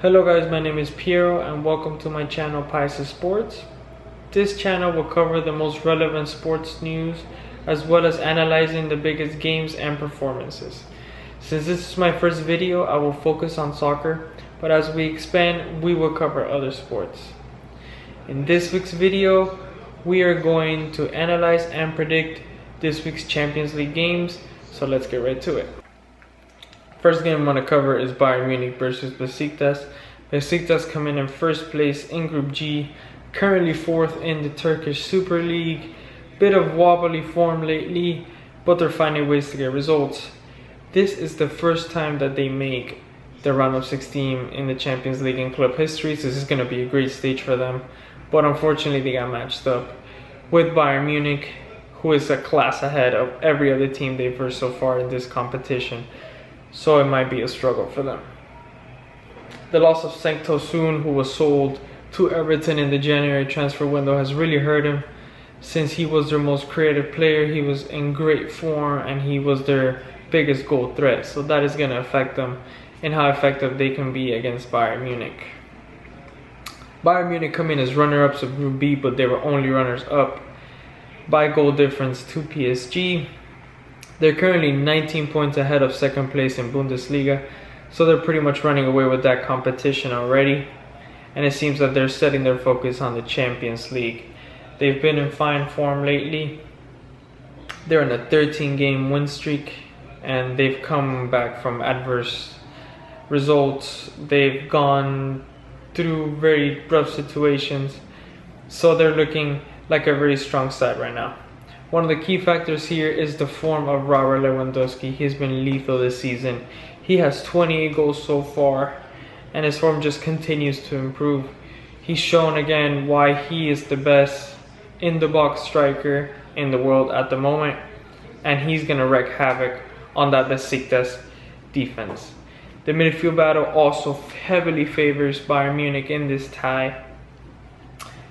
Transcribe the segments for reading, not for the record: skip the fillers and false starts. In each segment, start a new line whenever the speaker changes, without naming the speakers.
Hello guys, my name is Piero and welcome to my channel Paisa Sports. This channel will cover the most relevant sports news as well as analyzing the biggest games and performances. Since this is my first video, I will focus on soccer, but as we expand, we will cover other sports. In this week's video, we are going to analyze and predict this week's Champions League games, so let's get right to it. First game I'm going to cover is Bayern Munich versus Besiktas. Besiktas come in first place in Group G, currently fourth in the Turkish Super League. Bit of wobbly form lately, but they're finding ways to get results. This is the first time that they make the round of 16 in the Champions League in club history, so this is going to be a great stage for them. But unfortunately, they got matched up with Bayern Munich, who is a class ahead of every other team they've versed so far in this competition. So it might be a struggle for them. The loss of Cenk Tosun, who was sold to Everton in the January transfer window, has really hurt him. Since he was their most creative player, he was in great form and he was their biggest goal threat. So that is going to affect them in how effective they can be against Bayern Munich. Bayern Munich come in as runner-ups of Group B, but they were only runners-up by goal difference to PSG. They're currently 19 points ahead of second place in Bundesliga, so they're pretty much running away with that competition already. And it seems that they're setting their focus on the Champions League. They've been in fine form lately. They're in a 13-game win streak, and they've come back from adverse results. They've gone through very rough situations, so they're looking like a very strong side right now. One of the key factors here is the form of Robert Lewandowski. He's been lethal this season. He has 28 goals so far, and his form just continues to improve. He's shown again why he is the best in-the-box striker in the world at the moment, and he's going to wreak havoc on that Besiktas defense. The midfield battle also heavily favors Bayern Munich in this tie,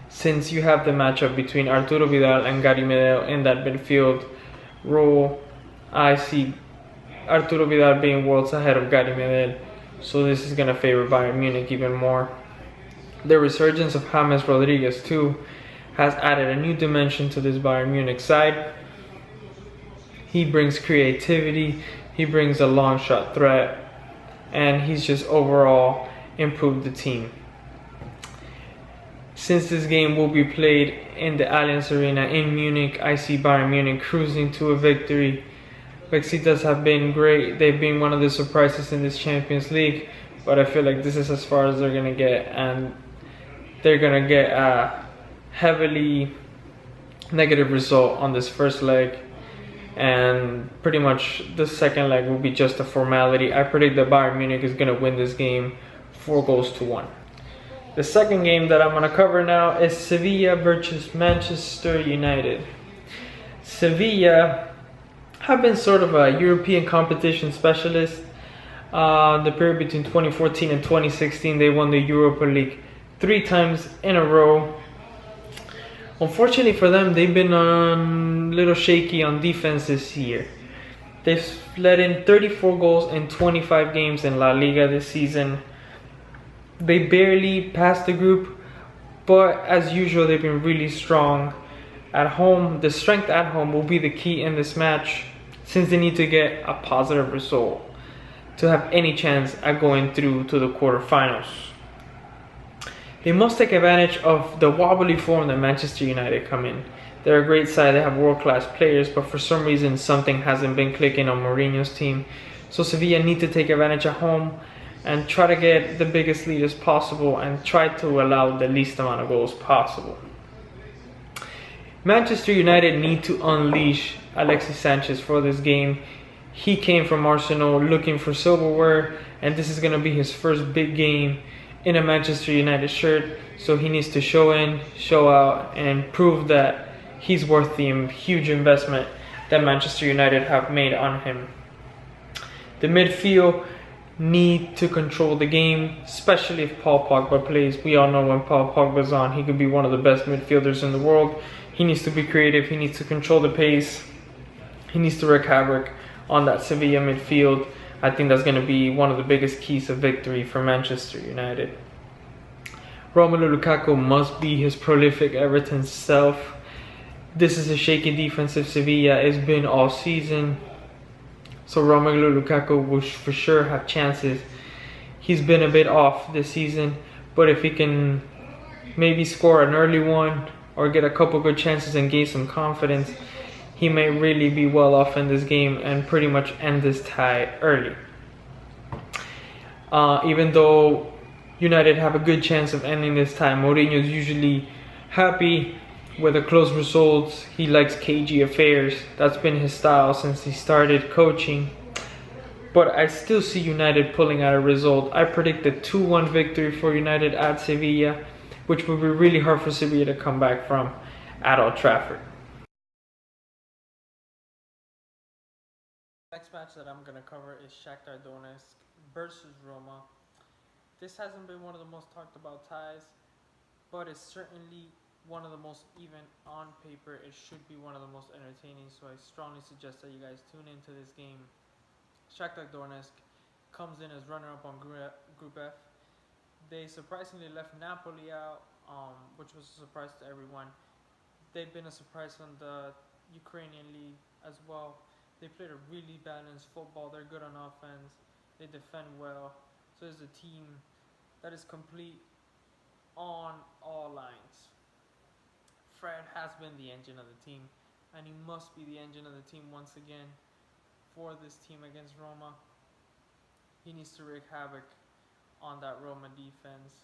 since you have the matchup between Arturo Vidal and Gary Medel in that midfield role. I see Arturo Vidal being worlds ahead of Gary Medel, so this is going to favor Bayern Munich even more. The resurgence of James Rodriguez too has added a new dimension to this Bayern Munich side. He brings creativity, he brings a long shot threat, and he's just overall improved the team. Since this game will be played in the Allianz Arena in Munich, I see Bayern Munich cruising to a victory. Besiktas have been great. They've been one of the surprises in this Champions League, but I feel like this is as far as they're going to get, and they're going to get a heavily negative result on this first leg, and pretty much the second leg will be just a formality. I predict that Bayern Munich is going to win this game 4-1. The second game that I'm going to cover now is Sevilla versus Manchester United. Sevilla have been sort of a European competition specialist. The period between 2014 and 2016, they won the Europa League 3 times in a row. Unfortunately for them, they've been a little shaky on defense this year. They've let in 34 goals in 25 games in La Liga this season. They barely passed the group, but as usual, they've been really strong at home. The strength at home will be the key in this match, since they need to get a positive result to have any chance at going through to the quarterfinals. They must take advantage of the wobbly form that Manchester United come in. They're a great side, they have world-class players, but for some reason something hasn't been clicking on Mourinho's team. So Sevilla need to take advantage at home and try to get the biggest lead as possible and try to allow the least amount of goals possible. Manchester United need to unleash Alexis Sanchez for this game. He came from Arsenal looking for silverware, and this is going to be his first big game in a Manchester United shirt, so he needs to show in, show out, and prove that he's worth the huge investment that Manchester United have made on him. The midfield need to control the game, especially if Paul Pogba plays. We all know when Paul Pogba's on, he could be one of the best midfielders in the world. He needs to be creative, he needs to control the pace, he needs to wreak havoc on that Sevilla midfield. I think that's going to be one of the biggest keys of victory for Manchester United. Romelu Lukaku must be his prolific Everton self. This is a shaky defensive Sevilla has been all season. So Romelu Lukaku will for sure have chances. He's been a bit off this season, but if he can maybe score an early one or get a couple good chances and gain some confidence, he may really be well off in this game and pretty much end this tie early. Even though United have a good chance of ending this tie, Mourinho is usually happy with a close results. He likes cagey affairs. That's been his style since he started coaching. But I still see United pulling out a result. I predict a 2-1 victory for United at Sevilla, which will be really hard for Sevilla to come back from at Old Trafford. Next match that I'm going to cover is Shakhtar Donetsk versus Roma. This hasn't been one of the most talked about ties, but it's certainly one of the most even on paper. It should be one of the most entertaining, so I strongly suggest that you guys tune into this game. Shakhtar Donetsk comes in as runner-up on Group F. They surprisingly left Napoli out, which was a surprise to everyone. They've been a surprise on the Ukrainian league as well. They played a really balanced football. They're good on offense. They defend well. So it's a team that is complete on all lines. Fred has been the engine of the team, and he must be the engine of the team once again for this team against Roma. He needs to wreak havoc on that Roma defense.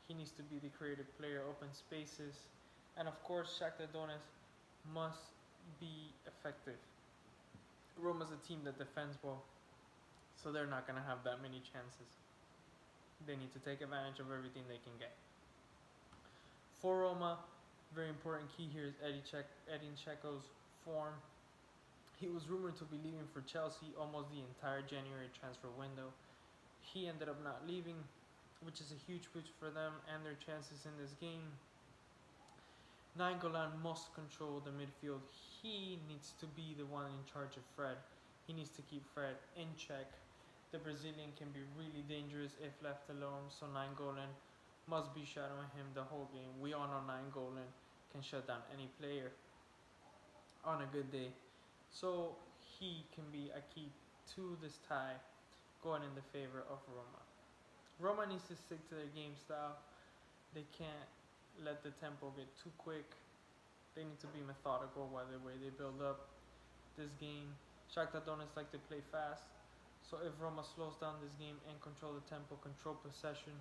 He needs to be the creative player, open spaces, and of course Shakhtar Donetsk must be effective. Roma's a team that defends well, so they're not going to have that many chances. They need to take advantage of everything they can get. For Roma, very important key here is Edin Dzeko's form. He was rumored to be leaving for Chelsea almost the entire January transfer window. He ended up not leaving, which is a huge boost for them and their chances in this game. Nainggolan must control the midfield. He needs to be the one in charge of Fred. He needs to keep Fred in check. The Brazilian can be really dangerous if left alone, so Nainggolan must be shadowing him the whole game. We all know Nainggolan can shut down any player on a good day. So he can be a key to this tie going in the favor of Roma. Roma needs to stick to their game style. They can't let the tempo get too quick. They need to be methodical while the way they build up this game. Shakhtar Donetsk like to play fast. So if Roma slows down this game and control the tempo, control possession,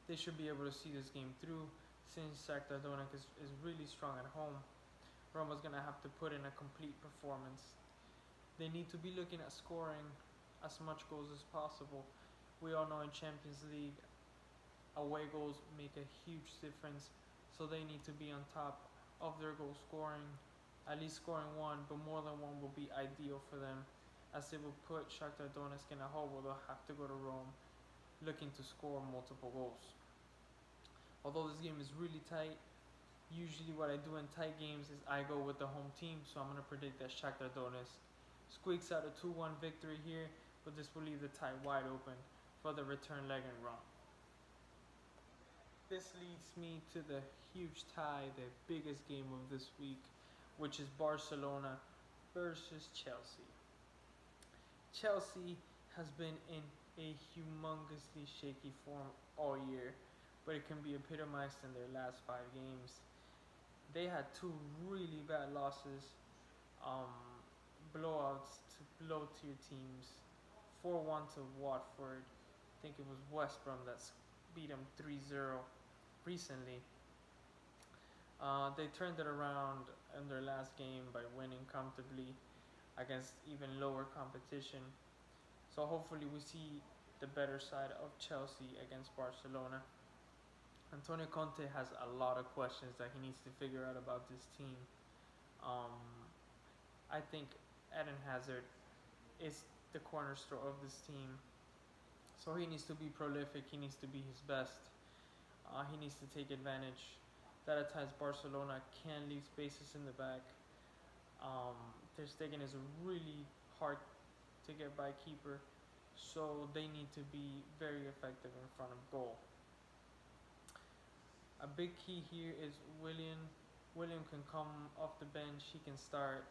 they should be able to see this game through. Since Shakhtar Donetsk is really strong at home, Roma's going to have to put in a complete performance. They need to be looking at scoring as much goals as possible. We all know in Champions League, away goals make a huge difference. So they need to be on top of their goal scoring. At least scoring one, but more than one will be ideal for them, as it will put Shakhtar Donetsk in a hole where they'll have to go to Rome looking to score multiple goals. Although this game is really tight, usually what I do in tight games is I go with the home team, so I'm going to predict that Shakhtar Donetsk squeaks out a 2-1 victory here, but this will leave the tie wide open for the return leg in Rome. This leads me to the huge tie, the biggest game of this week, which is Barcelona versus Chelsea. Chelsea has been in a humongously shaky form all year, but it can be epitomized in their last 5 games. They had 2 really bad losses, blowouts to low-tier teams, 4-1 to Watford. I think it was West Brom that beat them 3-0 recently. They turned it around in their last game by winning comfortably against even lower competition. So hopefully we see the better side of Chelsea against Barcelona. Antonio Conte has a lot of questions that he needs to figure out about this team. I think Eden Hazard is the cornerstone of this team. So he needs to be prolific. He needs to be his best. He needs to take advantage that at times Barcelona can leave spaces in the back. Ter Stegen is a really hard to get by keeper, so they need to be very effective in front of goal. A big key here is William. William can come off the bench, he can start.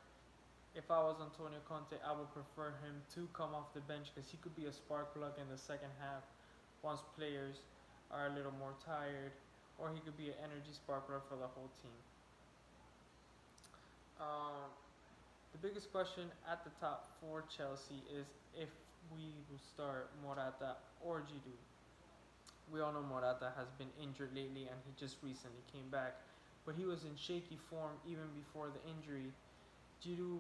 If I was Antonio Conte, I would prefer him to come off the bench because he could be a spark plug in the second half once players are a little more tired, or he could be an energy spark plug for the whole team. The biggest question at the top for Chelsea is if we will start Morata or Giroud. We all know Morata has been injured lately and he just recently came back, but he was in shaky form even before the injury. Giroud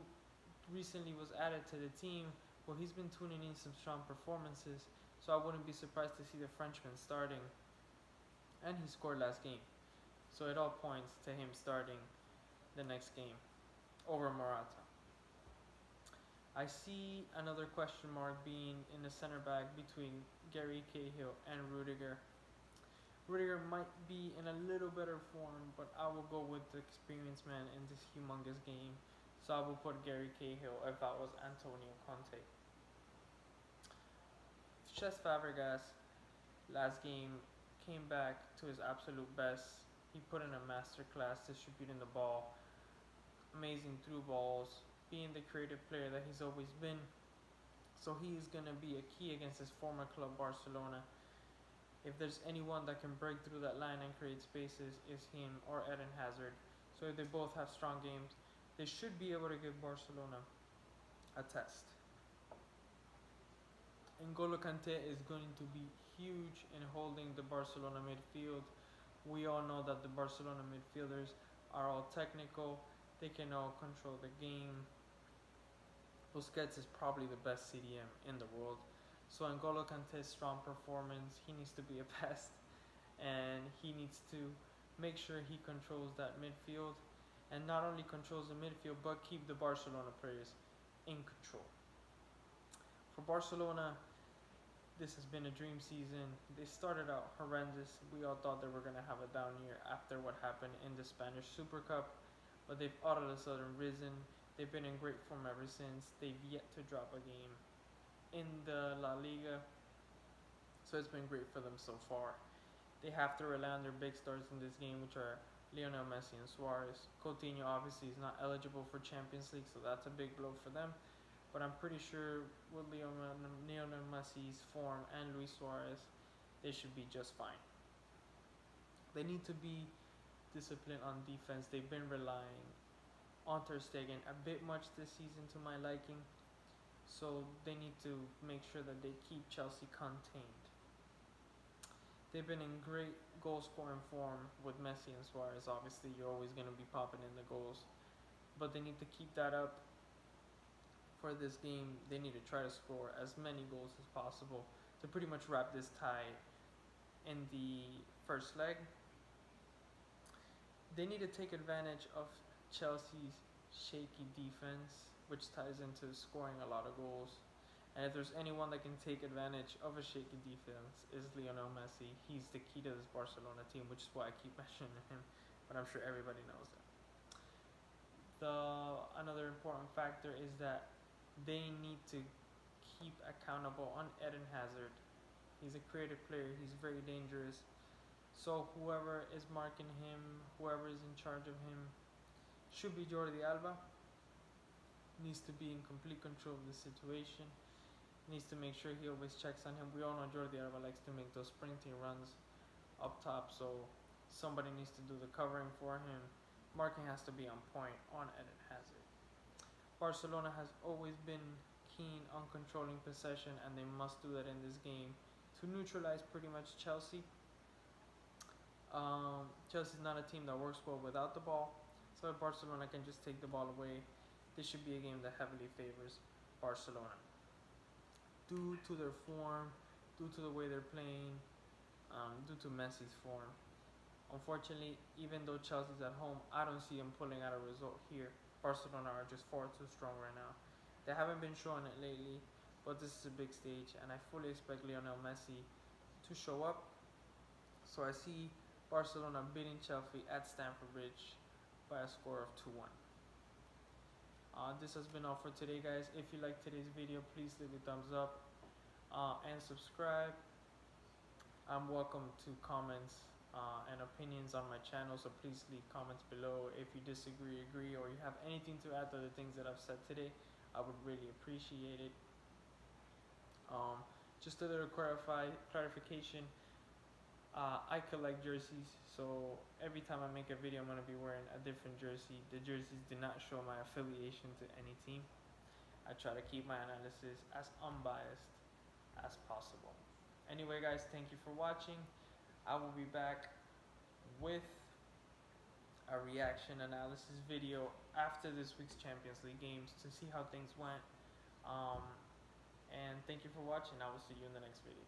recently was added to the team, but he's been tuning in some strong performances, so I wouldn't be surprised to see the Frenchman starting. And he scored last game, so it all points to him starting the next game over Morata. I see another question mark being in the center back between Gary Cahill and Rudiger. Rudiger might be in a little better form, but I will go with the experienced man in this humongous game. So I will put Gary Cahill if I was Antonio Conte. Cesc Fabregas last game came back to his absolute best. He put in a masterclass distributing the ball, amazing through balls, being the creative player that he's always been. So he is going to be a key against his former club Barcelona. If there's anyone that can break through that line and create spaces, is him or Eden Hazard. So if they both have strong games, they should be able to give Barcelona a test. N'Golo Kante is going to be huge in holding the Barcelona midfield. We all know that the Barcelona midfielders are all technical. They can all control the game. Busquets is probably the best CDM in the world. So N'Golo Kante's strong performance, he needs to be a pest. And he needs to make sure he controls that midfield. And not only controls the midfield, but keep the Barcelona players in control. For Barcelona, this has been a dream season. They started out horrendous. We all thought they were going to have a down year after what happened in the Spanish Super Cup. But they've all of a sudden risen. They've been in great form ever since. They've yet to drop a game in the La Liga. So it's been great for them so far. They have to rely on their big stars in this game, which are Lionel Messi and Suarez. Coutinho obviously is not eligible for Champions League, so that's a big blow for them. But I'm pretty sure with Lionel Messi's form and Luis Suarez, they should be just fine. They need to be disciplined on defense. They've been relying on Ter Stegen a bit much this season to my liking. So they need to make sure that they keep Chelsea contained. They've been in great goal-scoring form with Messi and Suarez. Obviously, you're always going to be popping in the goals. But they need to keep that up for this game. They need to try to score as many goals as possible to pretty much wrap this tie in the first leg. They need to take advantage of Chelsea's shaky defense, which ties into scoring a lot of goals. And if there's anyone that can take advantage of a shaky defense, is Lionel Messi. He's the key to this Barcelona team, which is why I keep mentioning him, but I'm sure everybody knows that. Another important factor is that they need to keep accountable on Eden Hazard. He's a creative player. He's very dangerous. So whoever is marking him, whoever is in charge of him, should be Jordi Alba. Needs to be in complete control of the situation. Needs to make sure he always checks on him. We all know Jordi Alba likes to make those sprinting runs up top, so somebody needs to do the covering for him. Marking has to be on point on Eden Hazard. Barcelona has always been keen on controlling possession, and they must do that in this game to neutralize pretty much Chelsea. Chelsea's not a team that works well without the ball, so if Barcelona can just take the ball away, this should be a game that heavily favors Barcelona. Due to their form, due to the way they're playing, due to Messi's form. Unfortunately, even though Chelsea's at home, I don't see them pulling out a result here. Barcelona are just far too strong right now. They haven't been showing it lately, but this is a big stage, and I fully expect Lionel Messi to show up. So I see Barcelona beating Chelsea at Stamford Bridge by a score of 2-1. This has been all for today, guys. If you like today's video, please leave a thumbs up and subscribe. I'm welcome to comments and opinions on my channel, so please leave comments below. If you disagree, agree, or you have anything to add to the things that I've said today, I would really appreciate it. Just a little clarification. I collect jerseys, so every time I make a video, I'm going to be wearing a different jersey. The jerseys do not show my affiliation to any team. I try to keep my analysis as unbiased as possible. Anyway, guys, thank you for watching. I will be back with a reaction analysis video after this week's Champions League games to see how things went. And thank you for watching. I will see you in the next video.